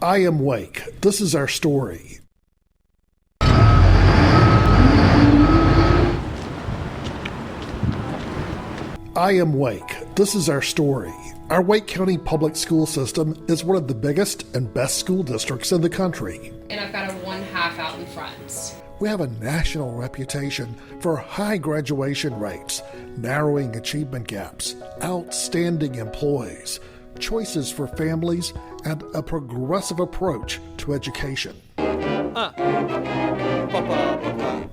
I am Wake. This is our story. I am Wake. This is our story. Our Wake County public school system is one of the biggest and best school districts in the country. And I've got a 1/2 out in front. We have a national reputation for high graduation rates, narrowing achievement gaps, outstanding employees, choices for families, and a progressive approach to education.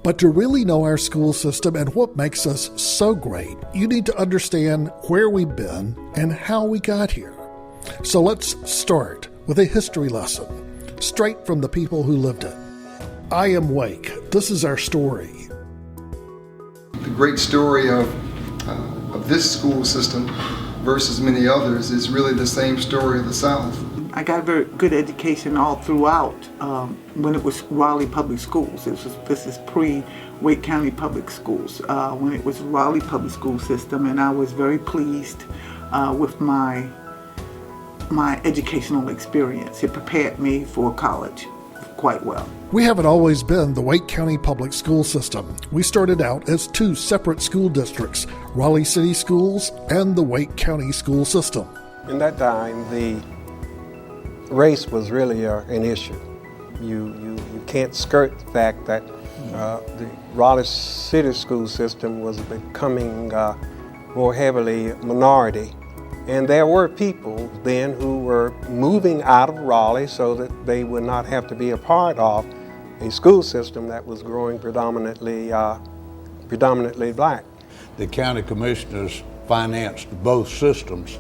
But to really know our school system and what makes us so great, you need to understand where we've been and how we got here. So let's start with a history lesson, straight from the people who lived it. I am Wake. This is our story. The great story of this school system versus many others is really the same story of the South. I got a very good education all throughout when it was Raleigh Public Schools. This is pre-Wake County Public Schools, when it was Raleigh Public School system, and I was very pleased with my educational experience. It prepared me for college quite well. We haven't always been the Wake County Public School System. We started out as two separate school districts, Raleigh City Schools and the Wake County School System. In that time, the race was really an issue. You can't skirt the fact that the Raleigh City School System was becoming more heavily minority. And there were people then who were moving out of Raleigh so that they would not have to be a part of a school system that was growing predominantly black. The county commissioners financed both systems,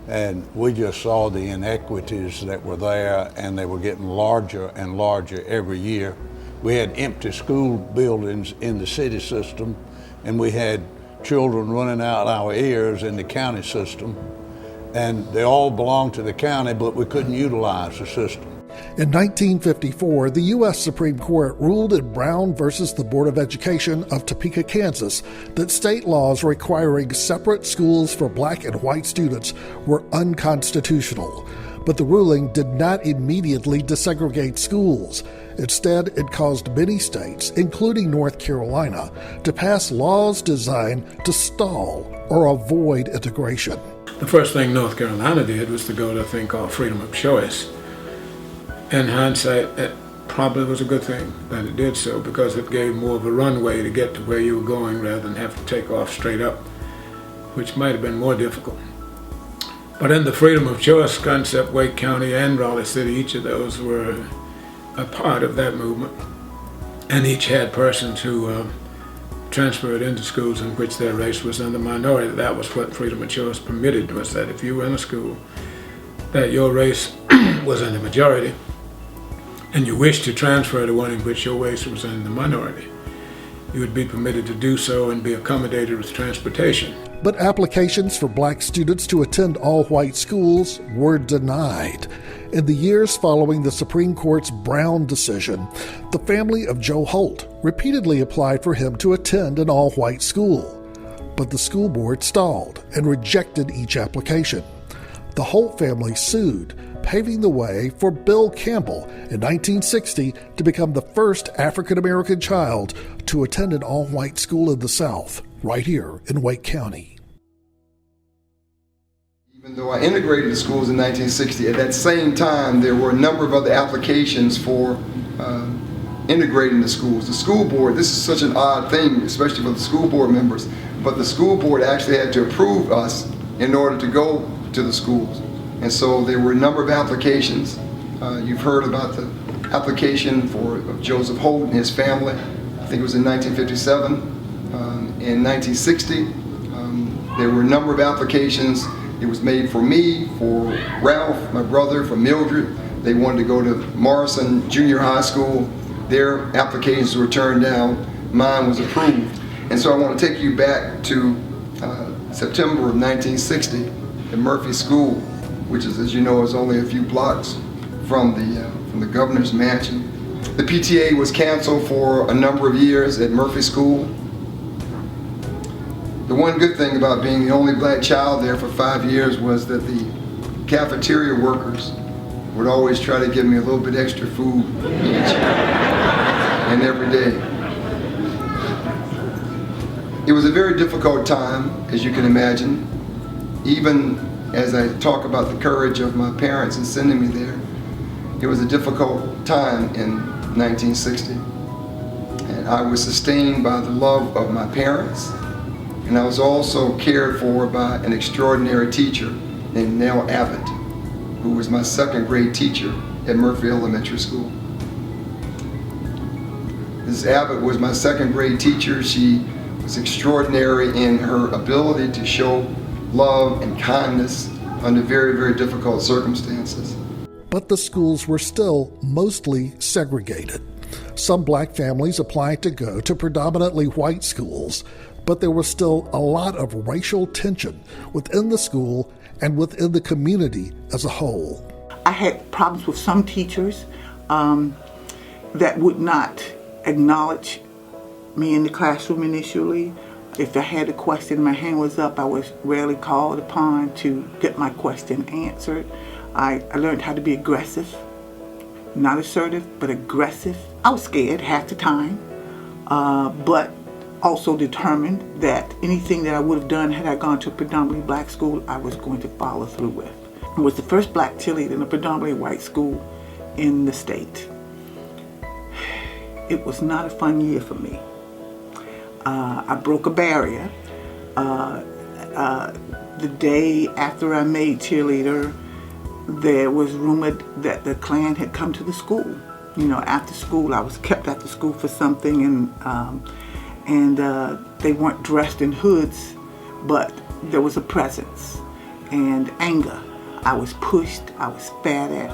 and we just saw the inequities that were there, and they were getting larger and larger every year. We had empty school buildings in the city system, and we had children running out our ears in the county system, and they all belonged to the county, but we couldn't utilize the system. In 1954, the U.S. Supreme Court ruled in Brown versus the Board of Education of Topeka, Kansas, that state laws requiring separate schools for black and white students were unconstitutional. But the ruling did not immediately desegregate schools. Instead, it caused many states, including North Carolina, to pass laws designed to stall or avoid integration. The first thing North Carolina did was to go to a thing called freedom of choice. In hindsight, it probably was a good thing that it did so, because it gave more of a runway to get to where you were going rather than have to take off straight up, which might have been more difficult. But in the freedom of choice concept, Wake County and Raleigh City, each of those were a part of that movement, and each had persons who transferred into schools in which their race was in the minority. That was what freedom of choice permitted, was that if you were in a school that your race was in the majority and you wished to transfer to one in which your race was in the minority, you would be permitted to do so and be accommodated with transportation. But applications for black students to attend all-white schools were denied. In the years following the Supreme Court's Brown decision, the family of Joe Holt repeatedly applied for him to attend an all-white school. But the school board stalled and rejected each application. The Holt family sued, paving the way for Bill Campbell in 1960 to become the first African-American child to attend an all-white school in the South, right here in Wake County. Even though I integrated the schools in 1960, at that same time there were a number of other applications for integrating the schools. The school board, this is such an odd thing, especially for the school board members, but the school board actually had to approve us in order to go to the schools. And so there were a number of applications. You've heard about the application for Joseph Holt and his family. I think it was in 1957. In 1960, there were a number of applications. It was made for me, for Ralph, my brother, for Mildred. They wanted to go to Morrison Junior High School. Their applications were turned down. Mine was approved. And so I want to take you back to September of 1960 at Murphy School, which is, as you know, is only a few blocks from the governor's mansion. The PTA was canceled for a number of years at Murphy School. The one good thing about being the only black child there for 5 years was that the cafeteria workers would always try to give me a little bit extra food each and every day. It was a very difficult time, as you can imagine. Even as I talk about the courage of my parents in sending me there, it was a difficult time in 1960. And I was sustained by the love of my parents, and I was also cared for by an extraordinary teacher named Nell Abbott, who was my second grade teacher at Murphy Elementary School. Mrs. Abbott was my second grade teacher. She was extraordinary in her ability to show love and kindness under very, very difficult circumstances. But the schools were still mostly segregated. Some black families applied to go to predominantly white schools, but there was still a lot of racial tension within the school and within the community as a whole. I had problems with some teachers that would not acknowledge me in the classroom initially. If I had a question, my hand was up, I was rarely called upon to get my question answered. I learned how to be aggressive, not assertive, but aggressive. I was scared half the time, but also determined that anything that I would have done had I gone to a predominantly black school, I was going to follow through with. I was the first black cheerleader in a predominantly white school in the state. It was not a fun year for me. I broke a barrier. The day after I made cheerleader, there was rumored that the Klan had come to the school. You know, after school, I was kept after school for something, and they weren't dressed in hoods, but there was a presence and anger. I was pushed, I was spat at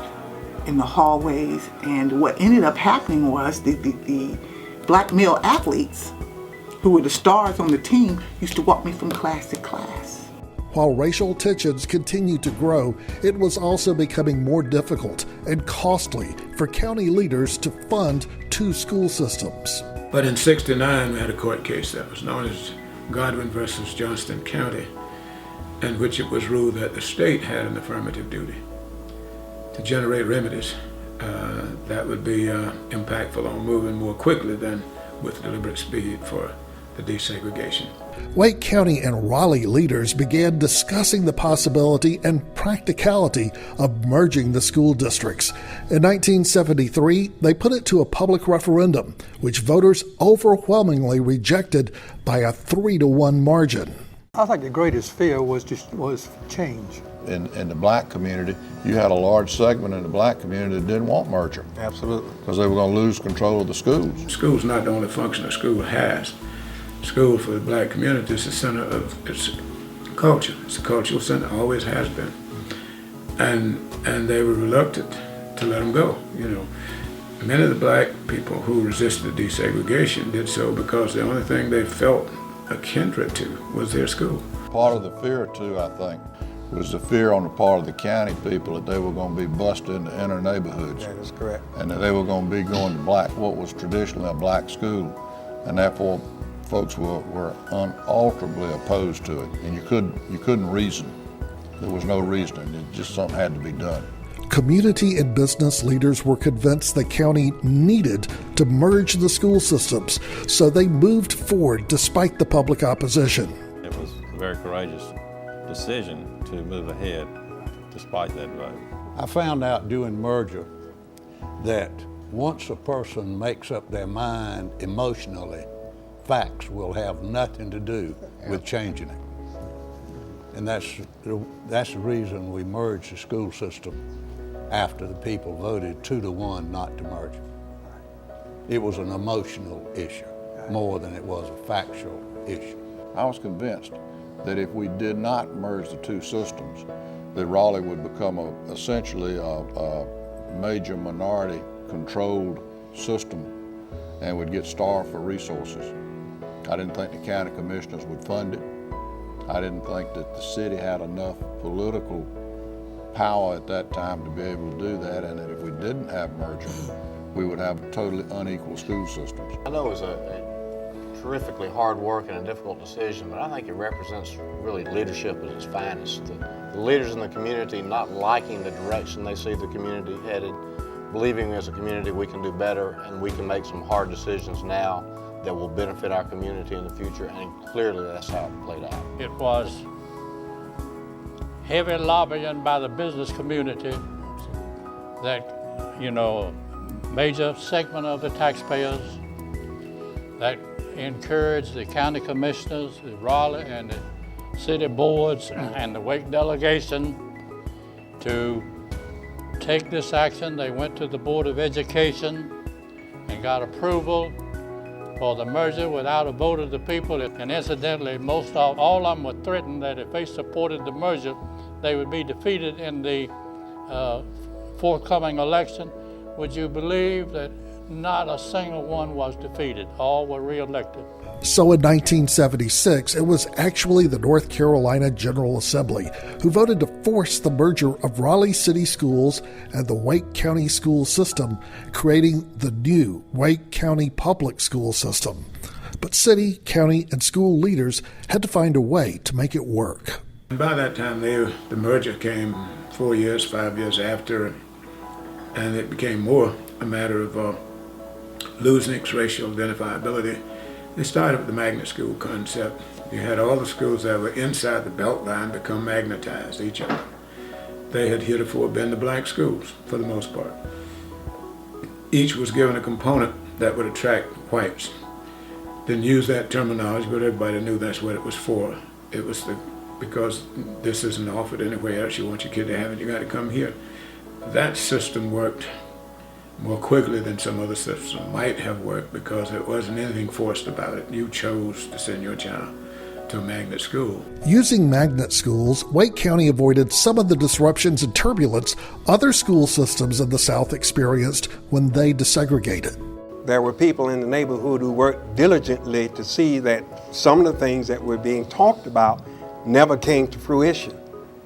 in the hallways, and what ended up happening was the black male athletes who were the stars on the team used to walk me from class to class. While racial tensions continued to grow, it was also becoming more difficult and costly for county leaders to fund two school systems. But in '69, we had a court case that was known as Godwin versus Johnston County, in which it was ruled that the state had an affirmative duty to generate remedies that would be impactful on moving more quickly than with deliberate speed for the desegregation. Wake County and Raleigh leaders began discussing the possibility and practicality of merging the school districts. In 1973, they put it to a public referendum, which voters overwhelmingly rejected by a 3-to-1 margin. I think the greatest fear was change. In the black community, you had a large segment in the black community that didn't want merger. Absolutely. Because they were going to lose control of the schools. School's not the only function a school has. School for the black community is the center of its culture. It's a cultural center, always has been. And they were reluctant to let them go, you know. Many of the black people who resisted desegregation did so because the only thing they felt a kindred to was their school. Part of the fear, too, I think, was the fear on the part of the county people that they were going to be bused into inner neighborhoods. That is correct. And that they were going to be going to what was traditionally a black school. And therefore, folks were unalterably opposed to it. And you couldn't reason. There was no reasoning. It just something had to be done. Community and business leaders were convinced the county needed to merge the school systems, so they moved forward despite the public opposition. It was a very courageous decision to move ahead despite that vote. I found out doing merger that once a person makes up their mind emotionally, facts will have nothing to do with changing it. And that's the reason we merged the school system after the people voted 2-to-1 not to merge it. It was an emotional issue more than it was a factual issue. I was convinced that if we did not merge the two systems, that Raleigh would become essentially a major minority controlled system and would get starved for resources. I didn't think the county commissioners would fund it. I didn't think that the city had enough political power at that time to be able to do that, and that if we didn't have merger, we would have totally unequal school systems. I know it was a terrifically hard work and a difficult decision, but I think it represents really leadership at its finest. The leaders in the community not liking the direction they see the community headed, believing as a community we can do better and we can make some hard decisions now that will benefit our community in the future, and clearly that's how it played out. It was heavy lobbying by the business community that, major segment of the taxpayers that encouraged the county commissioners, the Raleigh and the city boards and the Wake delegation to take this action. They went to the Board of Education and got approval for the merger without a vote of the people. And incidentally, all of them were threatened that if they supported the merger, they would be defeated in the forthcoming election. Would you believe that not a single one was defeated? All were reelected. So in 1976, it was actually the North Carolina General Assembly who voted to force the merger of Raleigh City Schools and the Wake County School System, creating the new Wake County Public School System. But city, county, and school leaders had to find a way to make it work. And by that time, the merger came 5 years after, and it became more a matter of losing its racial identifiability. They started with the magnet school concept. You had all the schools that were inside the belt line become magnetized, each of them. They had heretofore been the black schools, for the most part. Each was given a component that would attract whites. Didn't use that terminology, but everybody knew that's what it was for. It was because this isn't offered anywhere else, you want your kid to have it, you got to come here. That system worked more quickly than some other systems might have worked because there wasn't anything forced about it. You chose to send your child to a magnet school. Using magnet schools, Wake County avoided some of the disruptions and turbulence other school systems in the South experienced when they desegregated. There were people in the neighborhood who worked diligently to see that some of the things that were being talked about never came to fruition.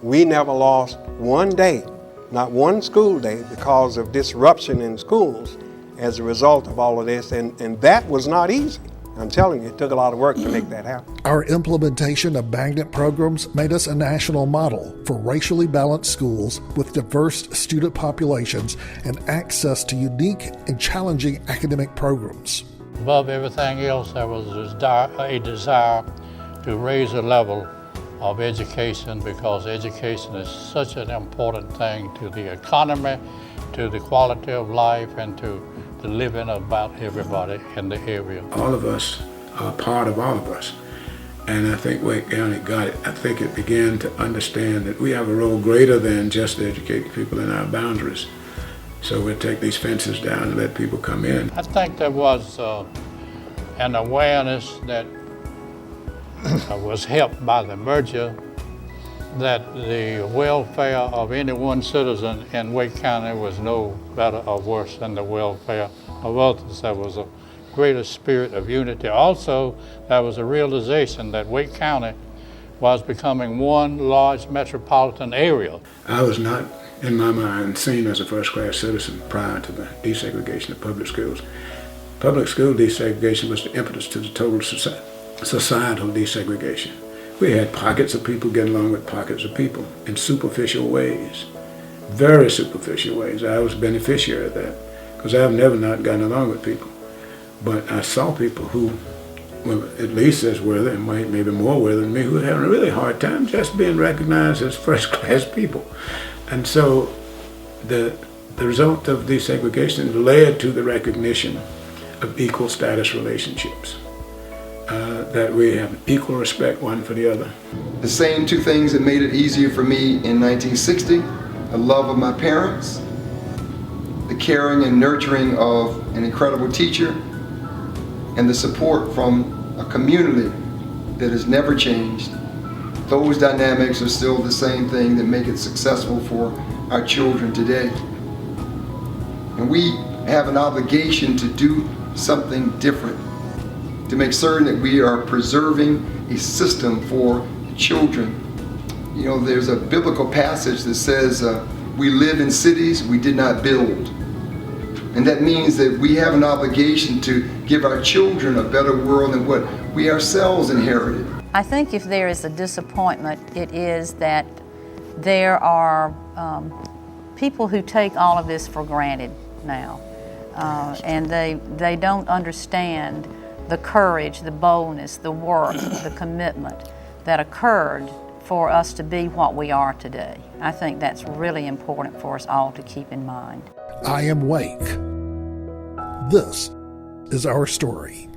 We never lost one day, not one school day, because of disruption in schools as a result of all of this, and that was not easy. I'm telling you, it took a lot of work to make that happen. Our implementation of magnet programs made us a national model for racially balanced schools with diverse student populations and access to unique and challenging academic programs. Above everything else, there was a desire to raise the level of education, because education is such an important thing to the economy, to the quality of life, and to the living about everybody in the area. All of us are part of all of us. And I think Wake County got it. I think it began to understand that we have a role greater than just to educate people in our boundaries. So we'll take these fences down and let people come in. I think there was an awareness that was helped by the merger, that the welfare of any one citizen in Wake County was no better or worse than the welfare of others. There was a greater spirit of unity. Also, there was a realization that Wake County was becoming one large metropolitan area. I was not, in my mind, seen as a first-class citizen prior to the desegregation of public schools. Public school desegregation was the impetus to the total societal desegregation. We had pockets of people getting along with pockets of people in superficial ways, very superficial ways. I was a beneficiary of that because I've never not gotten along with people. But I saw people who were at least as worthy, and maybe more worthy than me, who were having a really hard time just being recognized as first-class people. And so the result of desegregation led to the recognition of equal status relationships. That we have equal respect one for the other. The same two things that made it easier for me in 1960, the love of my parents, the caring and nurturing of an incredible teacher, and the support from a community that has never changed. Those dynamics are still the same thing that make it successful for our children today. And we have an obligation to do something different, to make certain that we are preserving a system for children. You know, there's a biblical passage that says, we live in cities we did not build. And that means that we have an obligation to give our children a better world than what we ourselves inherited. I think if there is a disappointment, it is that there are people who take all of this for granted now. And they don't understand the courage, the boldness, the work, the commitment that occurred for us to be what we are today. I think that's really important for us all to keep in mind. I am Wake. This is our story.